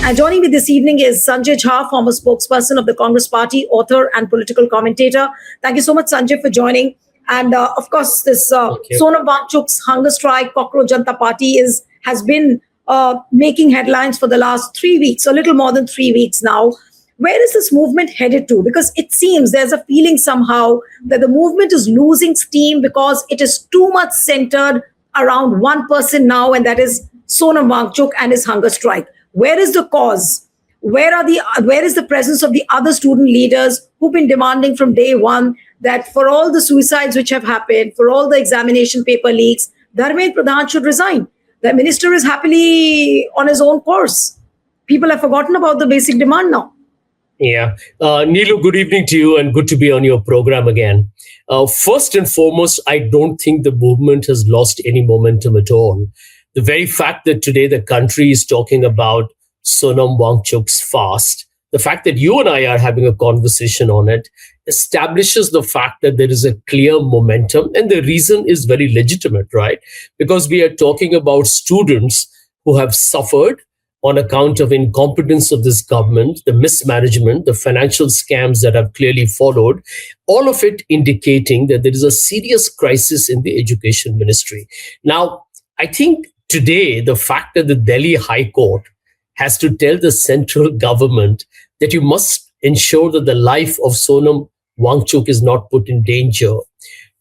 And joining me this evening is Sanjay, former spokesperson of the Congress Party, author and political commentator. Thank you so much, Sanjay, for joining. And of course, this Sonam Wangchuk's hunger strike, Cockroach Janta Party has been making headlines for the last 3 weeks, a little more than 3 weeks now. Where is this movement headed to? Because it seems there's a feeling somehow that the movement is losing steam because it is too much centered around one person now, and that is Sonam Wangchuk and his hunger strike. Where is the cause? Where is the presence of the other student leaders who've been demanding from day one that for all the suicides which have happened, for all the examination paper leaks, Dharmendra Pradhan should resign? The minister is happily on his own course. People have forgotten about the basic demand now. Yeah. Neelu, good evening to you and good to be on your program again. First and foremost, I don't think the movement has lost any momentum at all. The very fact that today the country is talking about Sonam Wangchuk's fast, the fact that you and I are having a conversation on it, establishes the fact that there is a clear momentum. And the reason is very legitimate, right? Because we are talking about students who have suffered on account of incompetence of this government, the mismanagement, the financial scams that have clearly followed, all of it indicating that there is a serious crisis in the education ministry. Now, I think today, the fact that the Delhi High Court has to tell the central government that you must ensure that the life of Sonam Wangchuk is not put in danger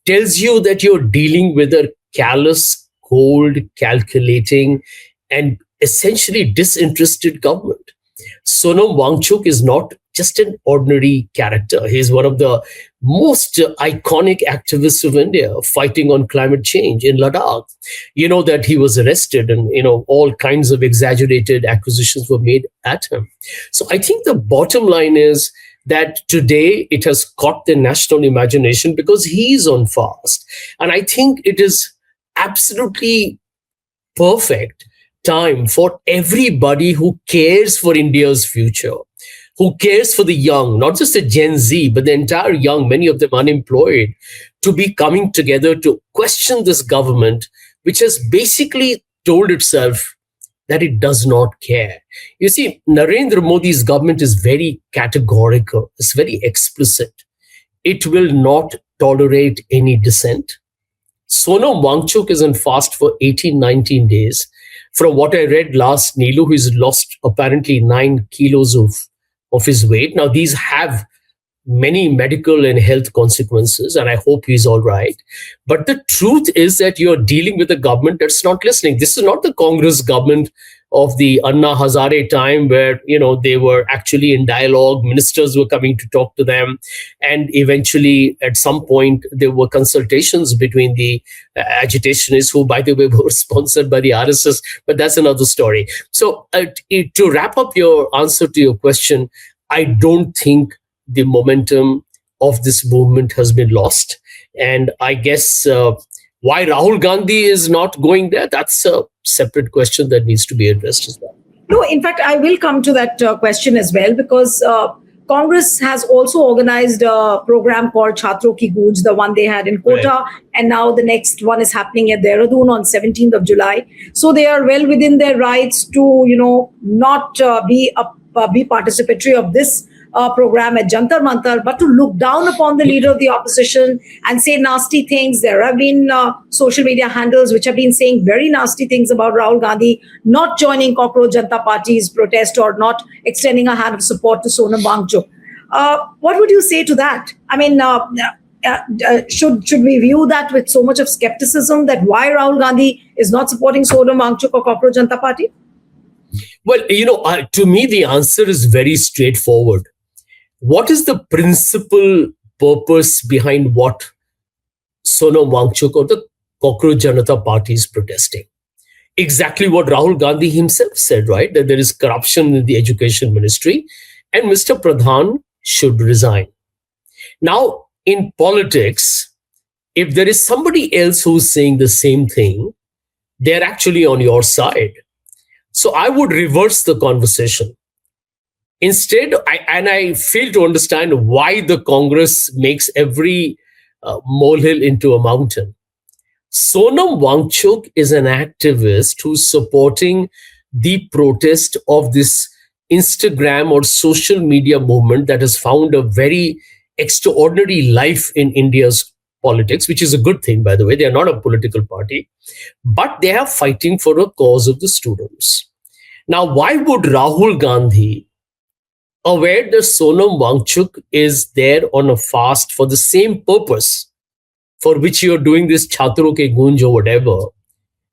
tells you that you're dealing with a callous, cold, calculating, and essentially disinterested government. Sonam Wangchuk is not just an ordinary character. He is one of the most iconic activists of India fighting on climate change in Ladakh. You know that he was arrested and, all kinds of exaggerated accusations were made at him. So I think the bottom line is that today it has caught the national imagination because he is on fast. And I think it is absolutely perfect time for everybody who cares for India's future, who cares for the young, not just the Gen Z, but the entire young, many of them unemployed, to be coming together to question this government, which has basically told itself that it does not care. You see, Narendra Modi's government is very categorical. It's very explicit. It will not tolerate any dissent. Sonam Wangchuk is on fast for 18, 19 days. From what I read last, Neelu, he's lost apparently 9 kilos of his weight. Now, these have many medical and health consequences, and I hope he's all right. But the truth is that you're dealing with a government that's not listening. This is not the Congress government of the Anna Hazare time where, they were actually in dialogue, ministers were coming to talk to them, and eventually at some point there were consultations between the agitationists who, by the way, were sponsored by the RSS, but that's another story. So to wrap up your answer to your question, I don't think the momentum of this movement has been lost. And I guess why Rahul Gandhi is not going there, that's a separate question that needs to be addressed as well. No, in fact, I will come to that question as well, because Congress has also organized a program called Chhatro Ki Gooj, the one they had in Kota, right. And now the next one is happening at Dehradun on 17th of July. So they are well within their rights to, not be participatory of this program at Jantar Mantar, but to look down upon the leader of the opposition and say nasty things. There have been social media handles which have been saying very nasty things about Rahul Gandhi not joining Cockroach Janta Party's protest or not extending a hand of support to Sonam Wangchuk. What would you say to that? I mean, should we view that with so much of skepticism, that why Rahul Gandhi is not supporting Sonam Wangchuk or Cockroach Janta Party? Well, to me, the answer is very straightforward. What is the principal purpose behind what Sonam Wangchuk or the Cockroach Janata Party is protesting? Exactly what Rahul Gandhi himself said, right? That there is corruption in the education ministry and Mr. Pradhan should resign. Now, in politics, if there is somebody else who's saying the same thing, they're actually on your side. So I would reverse the conversation. Instead, I fail to understand why the Congress makes every molehill into a mountain. Sonam Wangchuk is an activist who's supporting the protest of this Instagram or social media movement that has found a very extraordinary life in India's politics, which is a good thing, by the way. They are not a political party, but they are fighting for a cause of the students. Now, why would Rahul Gandhi, aware that Sonam Wangchuk is there on a fast for the same purpose for which you're doing this Chhatro ke Gunj or whatever,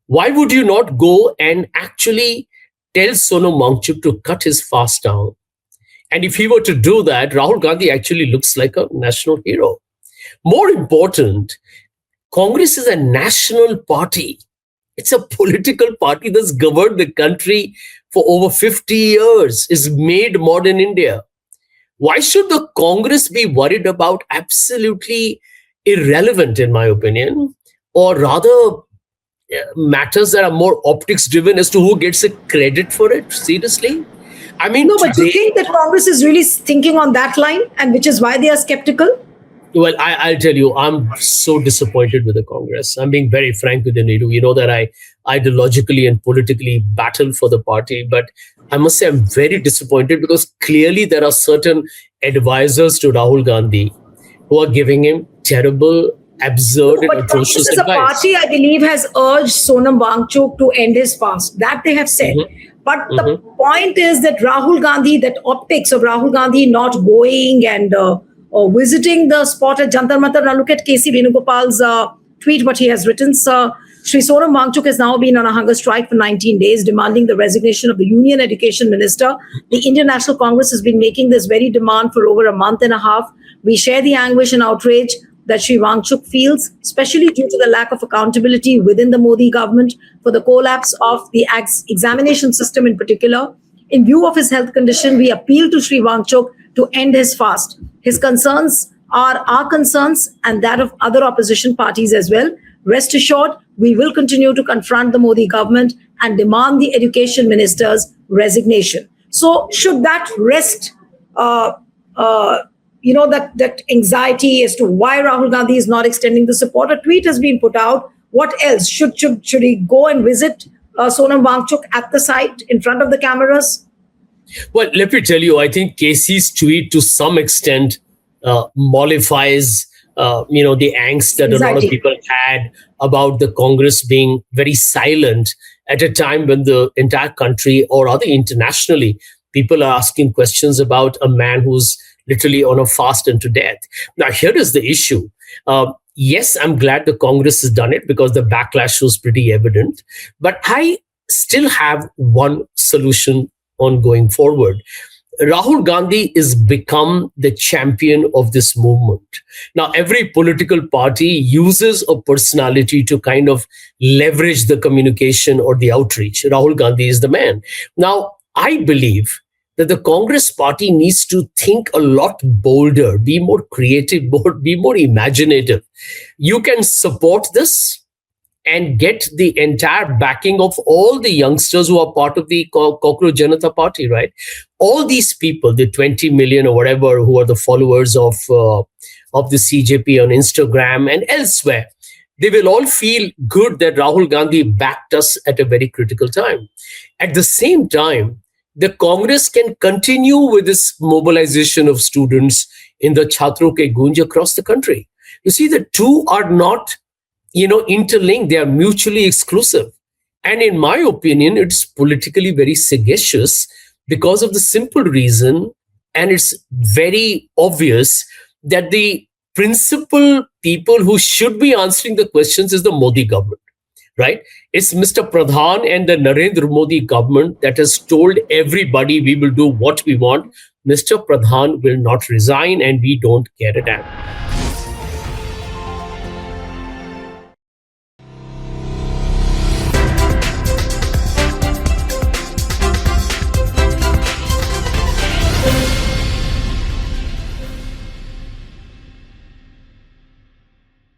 why would you not go and actually tell Sonam Wangchuk to cut his fast down? And if he were to do that, Rahul Gandhi actually looks like a national hero. More important, Congress is a national party. It's a political party that's governed the country for over 50 years, is made modern India. Why should the Congress be worried about absolutely irrelevant, in my opinion, or rather matters that are more optics driven as to who gets a credit for it? Seriously? I mean, No, but do you think that Congress is really thinking on that line, and which is why they are skeptical? Well, I'll tell you, I'm so disappointed with the Congress. I'm being very frank with you, Needu. You know that I ideologically and politically battle for the party, but I must say I'm very disappointed because clearly there are certain advisors to Rahul Gandhi who are giving him terrible, absurd, and But Congress atrocious as a advice. party, I believe, has urged Sonam Wangchuk to end his fast. That they have said. But the point is that Rahul Gandhi, that optics of Rahul Gandhi not going and visiting the spot at Jantar Mantar. Now look at KC Venugopal's tweet, what he has written. Shri Sonam Wangchuk has now been on a hunger strike for 19 days, demanding the resignation of the Union Education Minister. The Indian National Congress has been making this very demand for over a month and a half. We share the anguish and outrage that Shri Wangchuk feels, especially due to the lack of accountability within the Modi government for the collapse of the examination system in particular. In view of his health condition, we appeal to Shri Wangchuk to end his fast. His concerns are our concerns and that of other opposition parties as well. Rest assured, we will continue to confront the Modi government and demand the education minister's resignation. So should that rest, that anxiety as to why Rahul Gandhi is not extending the support? A tweet has been put out. What else? Should he go and visit Sonam Wangchuk at the site in front of the cameras? Well, let me tell you, I think Casey's tweet to some extent mollifies, the angst that a lot of people had about the Congress being very silent at a time when the entire country, or rather internationally, people are asking questions about a man who's literally on a fast and to death. Now, here is the issue. Yes, I'm glad the Congress has done it because the backlash was pretty evident. But I still have one solution on going forward. Rahul Gandhi is become the champion of this movement. Now, every political party uses a personality to kind of leverage the communication or the outreach. Rahul Gandhi is the man. Now, I believe that the Congress party needs to think a lot bolder, be more creative, be more imaginative. You can support this and get the entire backing of all the youngsters who are part of the Cockroach Janata Party, right? All these people, the 20 million or whatever, who are the followers of the CJP on Instagram and elsewhere, they will all feel good that Rahul Gandhi backed us at a very critical time. At the same time, the Congress can continue with this mobilization of students in the Chhatro ke Gunj across the country. You see, the two are not, interlinked. They are mutually exclusive. And in my opinion, it's politically very sagacious because of the simple reason, and it's very obvious, that the principal people who should be answering the questions is the Modi government. Right? It's Mr. Pradhan and the Narendra Modi government that has told everybody we will do what we want. Mr. Pradhan will not resign and we don't get it out.